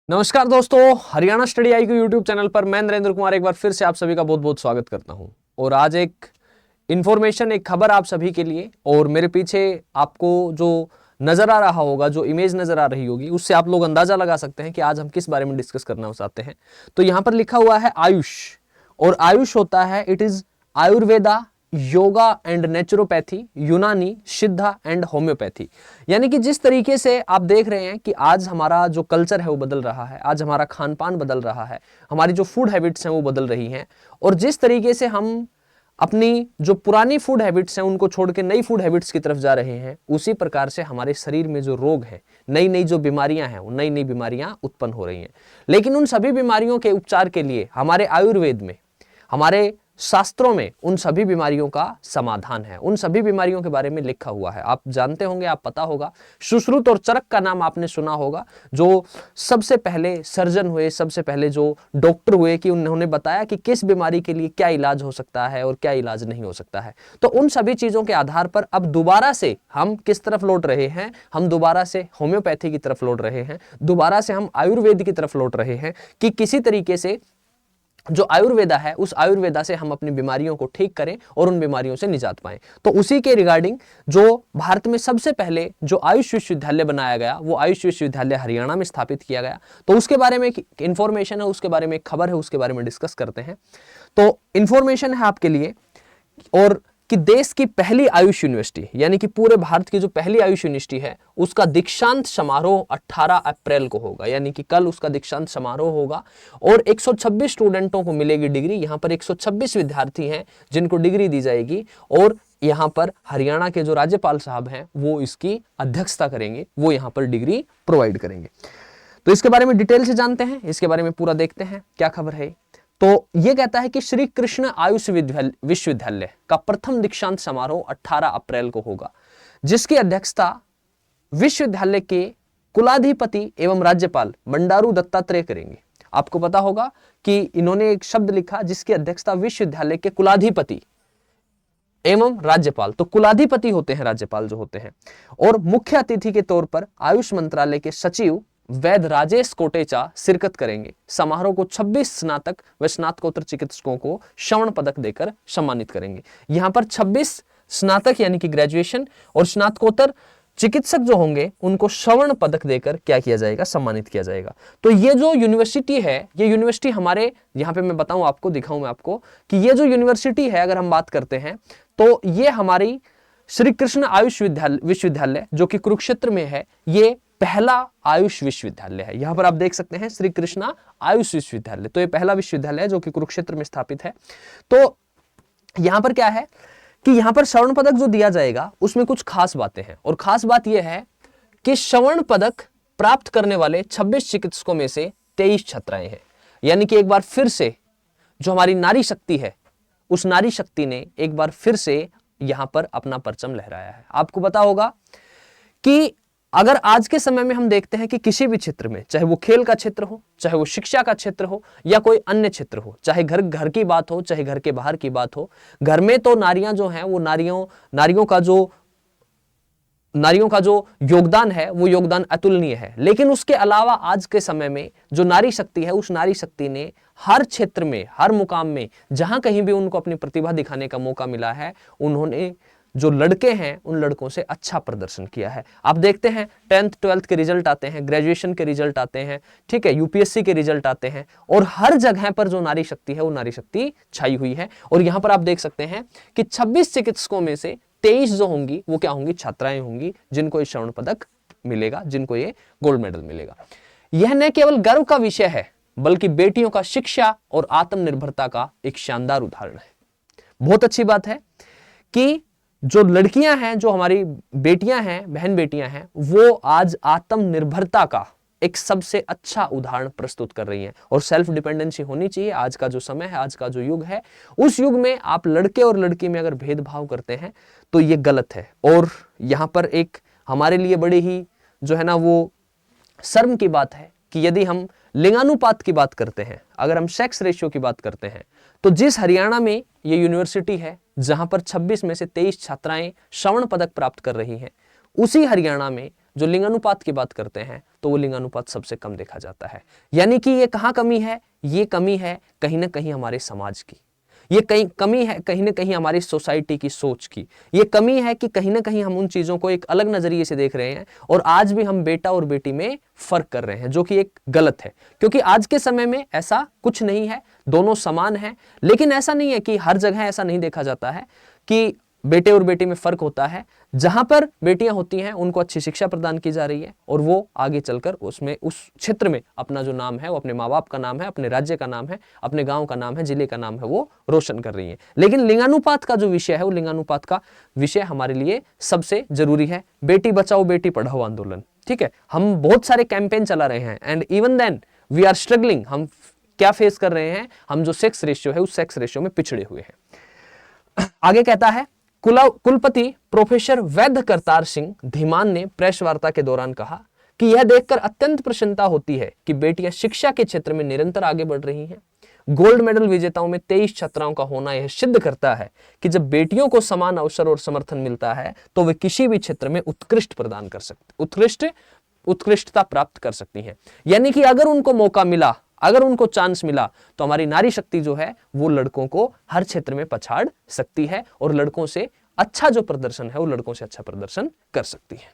नमस्कार दोस्तों, हरियाणा स्टडी आई के यूट्यूब चैनल पर मैं नरेंद्र कुमार एक बार फिर से आप सभी का बहुत बहुत स्वागत करता हूं। और आज एक इन्फॉर्मेशन, एक खबर आप सभी के लिए। और मेरे पीछे आपको जो नजर आ रहा होगा, जो इमेज नजर आ रही होगी, उससे आप लोग अंदाजा लगा सकते हैं कि आज हम किस बारे में डिस्कस करना चाहते हैं। तो यहां पर लिखा हुआ है आयुष, और आयुष होता है it is Ayurveda, yoga and naturopathy, यूनानी, सिद्धा एंड होम्योपैथी। यानी कि जिस तरीके से आप देख रहे हैं कि आज हमारा जो कल्चर है वो बदल रहा है, आज हमारा खान पान बदल रहा है, हमारी जो फूड हैबिट्स हैं वो बदल रही हैं, और जिस तरीके से हम अपनी जो पुरानी फूड हैबिट्स हैं उनको छोड़ के नई फूड हैबिट्स की तरफ जा रहे हैं, उसी प्रकार से हमारे शरीर में जो रोग हैं, नई नई जो बीमारियां हैं, वो नई नई बीमारियां उत्पन्न हो रही हैं। लेकिन उन सभी बीमारियों के उपचार के लिए हमारे आयुर्वेद में, हमारे शास्त्रों में उन सभी बीमारियों का समाधान है। उन सभी बीमारियों के बारे में लिखा हुआ है, आप जानते होंगे, आप पता होगा। सुश्रुत और चरक का नाम आपने सुना होगा, जो सबसे पहले सर्जन हुए, सबसे पहले जो डॉक्टर हुए, कि उन्होंने बताया कि किस बीमारी के लिए क्या इलाज हो सकता है और क्या इलाज नहीं हो सकता है। तो उन सभी चीजों के आधार पर अब दोबारा से हम किस तरफ लौट रहे हैं? हम दोबारा से होम्योपैथी की तरफ लौट रहे हैं, दोबारा से हम आयुर्वेद की तरफ लौट रहे हैं, कि किसी तरीके से जो आयुर्वेदा है, उस आयुर्वेदा से हम अपनी बीमारियों को ठीक करें और उन बीमारियों से निजात पाएं। तो उसी के रिगार्डिंग जो भारत में सबसे पहले जो आयुष विश्वविद्यालय बनाया गया, वो आयुष विश्वविद्यालय हरियाणा में स्थापित किया गया। तो उसके बारे में एक इंफॉर्मेशन है, उसके बारे में एक खबर है, उसके बारे में डिस्कस करते हैं। तो इंफॉर्मेशन है आपके लिए, और कि देश की पहली आयुष यूनिवर्सिटी, यानी कि पूरे भारत की जो पहली आयुष यूनिवर्सिटी है, उसका दीक्षांत समारोह 18 अप्रैल को होगा। यानी कि कल उसका दीक्षांत समारोह होगा, और 126 स्टूडेंटों को मिलेगी डिग्री। यहां पर 126 विद्यार्थी हैं जिनको डिग्री दी जाएगी, और यहां पर हरियाणा के जो राज्यपाल साहब हैं वो इसकी अध्यक्षता करेंगे, वो यहां पर डिग्री प्रोवाइड करेंगे। तो इसके बारे में डिटेल से जानते हैं, इसके बारे में पूरा देखते हैं क्या खबर है। तो यह कहता है कि श्री कृष्ण आयुष विश्वविद्यालय का प्रथम दीक्षांत समारोह 18 अप्रैल को होगा, जिसकी अध्यक्षता विश्वविद्यालय के कुलाधिपति एवं राज्यपाल बंडारू दत्तात्रेय करेंगे। आपको पता होगा कि इन्होंने एक शब्द लिखा जिसकी अध्यक्षता विश्वविद्यालय के कुलाधिपति एवं राज्यपाल, तो कुलाधिपति होते हैं राज्यपाल जो होते हैं। और मुख्य अतिथि के तौर पर आयुष मंत्रालय के सचिव वैद्य राजेश कोटेचा शिरकत करेंगे। समारोह को 26 स्नातक व स्नातकोत्तर चिकित्सकों को स्वर्ण पदक देकर सम्मानित करेंगे। यहां पर 26 स्नातक यानी कि ग्रेजुएशन और स्नातकोत्तर चिकित्सक जो होंगे उनको स्वर्ण पदक देकर क्या किया जाएगा? सम्मानित किया जाएगा। तो ये जो यूनिवर्सिटी है, ये यूनिवर्सिटी हमारे यहां पे मैं बताऊं आपको, दिखाऊं मैं आपको कि ये जो यूनिवर्सिटी है, अगर हम बात करते हैं तो ये हमारी श्री कृष्ण आयुष विश्वविद्यालय जो कि कुरुक्षेत्र में है, ये पहला आयुष विश्वविद्यालय है। यहां पर आप देख सकते हैं श्री कृष्णा आयुष विश्वविद्यालय, तो ये पहला विश्वविद्यालय है जो कि कुरुक्षेत्र में स्थापित है। तो यहां पर क्या है कि यहां पर स्वर्ण पदक जो दिया जाएगा उसमें कुछ खास बातें हैं, और खास बात यह है कि स्वर्ण पदक प्राप्त करने वाले 26 चिकित्सकों में से 23 छात्राएं हैं। यानी कि एक बार फिर से जो हमारी नारी शक्ति है, उस नारी शक्ति ने एक बार फिर से यहां पर अपना परचम लहराया है। आपको पता होगा कि अगर आज के समय में हम देखते हैं कि किसी भी क्षेत्र में, चाहे वो खेल का क्षेत्र हो, चाहे वो शिक्षा का क्षेत्र हो, या कोई अन्य क्षेत्र हो, चाहे घर की बात हो, चाहे घर के बाहर की बात हो, घर में तो नारियां जो हैं वो नारियों का जो योगदान है वो योगदान अतुलनीय है। लेकिन उसके अलावा आज के समय में जो नारी शक्ति है, उस नारी शक्ति ने हर क्षेत्र में, हर मुकाम में, जहां कहीं भी उनको अपनी प्रतिभा दिखाने का मौका मिला है, उन्होंने जो लड़के हैं उन लड़कों से अच्छा प्रदर्शन किया है। आप देखते हैं 10th 12th के रिजल्ट आते हैं, ग्रेजुएशन के रिजल्ट आते हैं, ठीक है, यूपीएससी के रिजल्ट आते हैं, और हर जगह पर जो नारी शक्ति है वो नारी शक्ति छाई हुई है। और यहां पर आप देख सकते हैं कि 26 चिकित्सकों में से 23 जो होंगी वो क्या होंगी? छात्राएं होंगी, जिनको ये स्वर्ण पदक मिलेगा, जिनको ये गोल्ड मेडल मिलेगा। यह न केवल गर्व का विषय है, बल्कि बेटियों का शिक्षा और आत्मनिर्भरता का एक शानदार उदाहरण है। बहुत अच्छी बात है कि जो लड़कियां हैं, जो हमारी बेटियां हैं, बहन बेटियां हैं, वो आज आत्मनिर्भरता का एक सबसे अच्छा उदाहरण प्रस्तुत कर रही हैं। और सेल्फ डिपेंडेंसी होनी चाहिए। आज का जो समय है, आज का जो युग है, उस युग में आप लड़के और लड़की में अगर भेदभाव करते हैं तो ये गलत है। और यहां पर एक हमारे लिए बड़ी ही जो है ना वो शर्म की बात है कि यदि हम लिंगानुपात की बात करते हैं, अगर हम सेक्स रेशियो की बात करते हैं, तो जिस हरियाणा में ये यूनिवर्सिटी है जहां पर 26 में से 23 छात्राएं स्वर्ण पदक प्राप्त कर रही हैं, उसी हरियाणा में जो लिंगानुपात की बात करते हैं तो वो लिंगानुपात सबसे कम देखा जाता है। यानी कि ये कहाँ कमी है? ये कमी है कहीं ना कहीं हमारे समाज की, ये कमी है कहीं ना कहीं हमारी सोसाइटी की सोच की, ये कमी है कि कहीं ना कहीं हम उन चीजों को एक अलग नजरिए से देख रहे हैं और आज भी हम बेटा और बेटी में फर्क कर रहे हैं, जो कि एक गलत है। क्योंकि आज के समय में ऐसा कुछ नहीं है, दोनों समान हैं। लेकिन ऐसा नहीं है कि हर जगह ऐसा नहीं देखा जाता है कि बेटे और बेटी में फर्क होता है। जहां पर बेटियां होती हैं उनको अच्छी शिक्षा प्रदान की जा रही है और वो आगे चलकर उसमें उस क्षेत्र में अपना जो नाम है, वो अपने माँ बाप का नाम है, अपने राज्य का नाम है, अपने गांव का नाम है, जिले का नाम है, वो रोशन कर रही है। लेकिन लिंगानुपात का जो विषय है, वो लिंगानुपात का विषय हमारे लिए सबसे जरूरी है। बेटी बचाओ बेटी पढ़ाओ आंदोलन, ठीक है, हम बहुत सारे कैंपेन चला रहे हैं and even then we are struggling. हम क्या फेस कर रहे हैं? हम जो सेक्स रेशियो है उस सेक्स रेशियो में पिछड़े हुए हैं। आगे कहता है, कुलपति प्रोफेसर वैद्य करतार सिंह धीमान ने प्रेस वार्ता के दौरान कहा कि यह देखकर अत्यंत प्रसन्नता होती है कि बेटियां शिक्षा के क्षेत्र में निरंतर आगे बढ़ रही हैं। गोल्ड मेडल विजेताओं में 23 छात्राओं का होना यह सिद्ध करता है कि जब बेटियों को समान अवसर और समर्थन मिलता है तो वे किसी भी क्षेत्र में उत्कृष्टता प्राप्त कर सकती हैं। यानी कि अगर उनको मौका मिला, अगर उनको चांस मिला, तो हमारी नारी शक्ति जो है वो लड़कों को हर क्षेत्र में पछाड़ सकती है और लड़कों से अच्छा जो प्रदर्शन है वो लड़कों से अच्छा प्रदर्शन कर सकती है।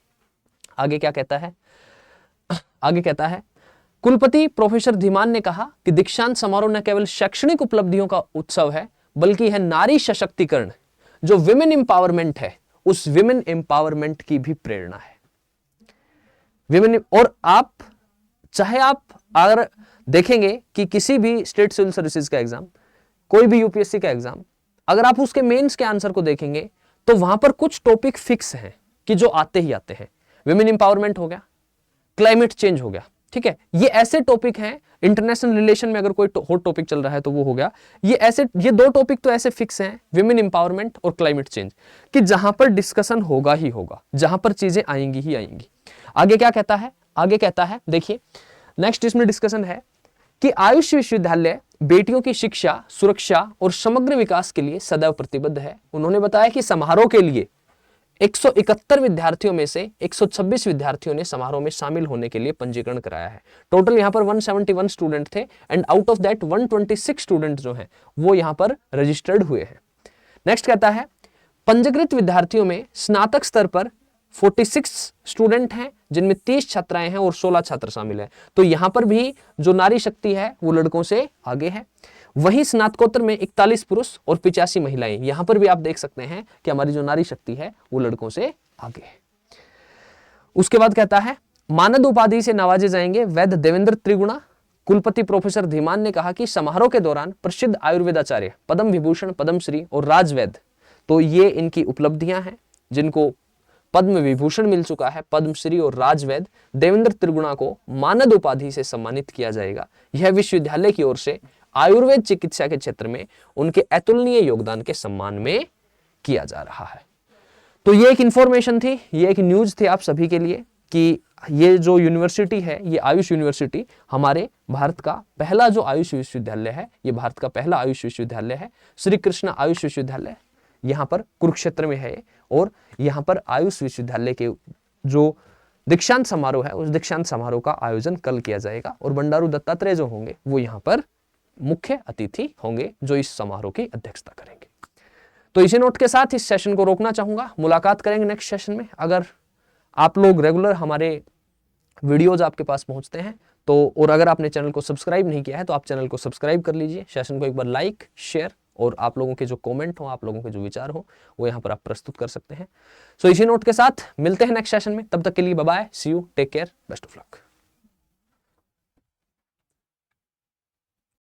आगे क्या कहता है? आगे कहता है, कुलपति प्रोफेसर धीमान ने कहा कि दीक्षांत समारोह न केवल शैक्षणिक उपलब्धियों का उत्सव है बल्कि यह नारी सशक्तिकरण, जो विमेन एम्पावरमेंट है, उस विमेन एम्पावरमेंट की भी प्रेरणा है। विमेन, और आप चाहे आप अगर देखेंगे कि किसी भी स्टेट सिविल सर्विसेज का एग्जाम, कोई भी यूपीएससी का एग्जाम, अगर आप उसके मेंस के आंसर को देखेंगे तो वहां पर कुछ टॉपिक फिक्स हैं कि जो आते ही आते हैं। विमेन एम्पावरमेंट हो गया, क्लाइमेट चेंज हो गया, ठीक है, ये ऐसे टॉपिक हैं। इंटरनेशनल रिलेशन में अगर कोई हॉट टॉपिक चल रहा है तो वो हो गया। ये दो टॉपिक तो ऐसे फिक्स हैं, विमेन एम्पावरमेंट और क्लाइमेट चेंज, कि जहां पर डिस्कशन होगा ही होगा, जहां पर चीजें आएंगी ही आएंगी। आगे क्या कहता है? आगे कहता है, देखिए नेक्स्ट इसमें डिस्कशन है कि आयुष विश्वविद्यालय बेटियों की शिक्षा, सुरक्षा और समग्र विकास के लिए सदैव प्रतिबद्ध है। उन्होंने बताया कि समारोह के लिए 171 विद्यार्थियों में से 126 विद्यार्थियों ने समारोह में शामिल होने के लिए पंजीकरण कराया है। टोटल यहां पर 171 स्टूडेंट थे and out of that 126 student जो हैं वो यहां पर रजिस्टर्ड हुए हैं। नेक्स्ट कहता है, पंजीकृत विद्यार्थियों में स्नातक स्तर पर 46 स्टूडेंट हैं, जिनमें 30 छात्राएं हैं और 16 छात्र शामिल हैं। तो यहां पर भी जो नारी शक्ति है वो लड़कों से आगे है। वहीं स्नातकोत्तर में 41 पुरुष और 85 महिलाएं। यहां पर भी आप देख सकते हैं कि हमारी जो नारी शक्ति है वो लड़कों से आगे है। उसके बाद कहता है, मानद उपाधि से नवाजे जाएंगे वैद्य देवेंद्र त्रिगुणा। कुलपति प्रोफेसर धीमान ने कहा कि समारोह के दौरान प्रसिद्ध आयुर्वेदाचार्य पद्म विभूषण, पद्मश्री और राजवैद्य, तो ये इनकी उपलब्धियां हैं, जिनको पद्म विभूषण मिल चुका है, पद्मश्री और राजवैद्य देवेंद्र त्रिगुणा को मानद उपाधि से सम्मानित किया जाएगा। यह विश्वविद्यालय की ओर से आयुर्वेद चिकित्सा के क्षेत्र में उनके अतुलनीय योगदान के सम्मान में किया जा रहा है। तो ये एक इंफॉर्मेशन थी, ये एक न्यूज थी आप सभी के लिए कि ये जो यूनिवर्सिटी है, ये आयुष यूनिवर्सिटी हमारे भारत का पहला जो आयुष विश्वविद्यालय है, ये भारत का पहला आयुष विश्वविद्यालय है। श्री कृष्ण आयुष विश्वविद्यालय यहाँ पर कुरुक्षेत्र में है और यहाँ पर आयुष विश्वविद्यालय के जो दीक्षांत समारोह है उस दीक्षांत समारोह का आयोजन कल किया जाएगा और बंडारू दत्तात्रेय जो होंगे वो यहाँ पर मुख्य अतिथि होंगे जो इस समारोह की अध्यक्षता करेंगे। तो इसी नोट के साथ इस सेशन को रोकना चाहूंगा। मुलाकात करेंगे नेक्स्ट सेशन में। अगर आप लोग रेगुलर हमारे वीडियोज आपके पास पहुंचते हैं तो, और अगर आपने चैनल को सब्सक्राइब नहीं किया है तो आप चैनल को सब्सक्राइब कर लीजिए। सेशन को एक बार लाइक, शेयर और आप लोगों के जो कमेंट हो, आप लोगों के जो विचार हो वो यहाँ पर आप प्रस्तुत कर सकते हैं। सो इसी नोट के साथ मिलते हैं नेक्स्ट सेशन में। तब तक के लिए bye bye, see you, take care, best of luck.